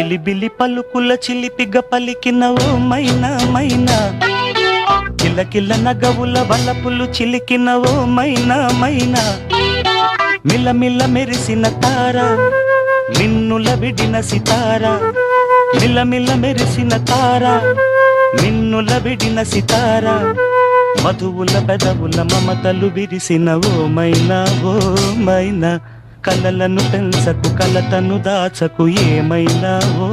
చిలిబిలి పలుకుల చిలిపిగ పలికిన ఓ మైనా మైనా, కిలకిల నగవుల వలపులు చిలికిన ఓ మైనా మైనా, మిలమిల మెరిసిన తార మిన్నుల విడిన సితార, మిలమిల మెరిసిన తార మిన్నుల విడిన సితార, మధువుల పెదవుల మమతలు విరిసిన ఓ మైనా ఓ మైనా, కలలను పెంచకు కలతను దాచకు ఏమైనా ఓ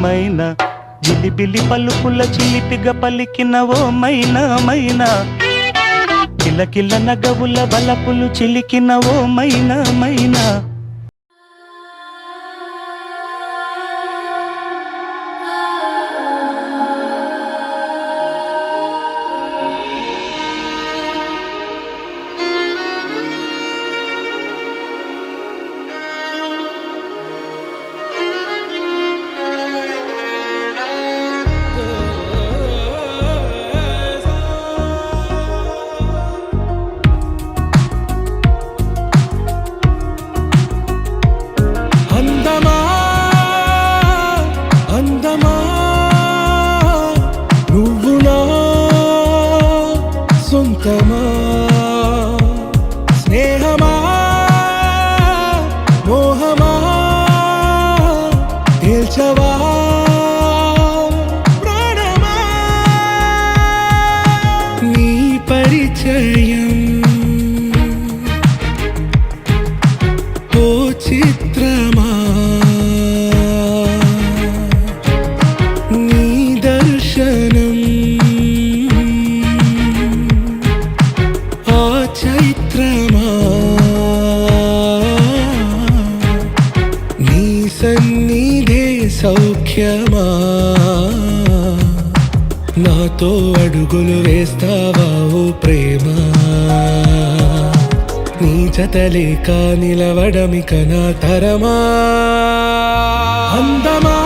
మైనా, జిలిబిలి పలుకుల చిలిపిగ పలికిన ఓ మైనా మైనా, కిలకిల నగవుల వలపులు చిలికిన ఓ మైనా మైనా. సొంతమా స్నేహమా మోహమా తేల్చవా ప్రాణమా, నీ పరిచయం ఓ చిత్రమా, నీ దర్శనం చైత్రమా, నీ సన్నిధే సౌఖ్యమా, నాతో అడుగులు వేస్తావా ఓ ప్రేమ, నీ జతలేక నిలవడమిక నా తరమా. అందమా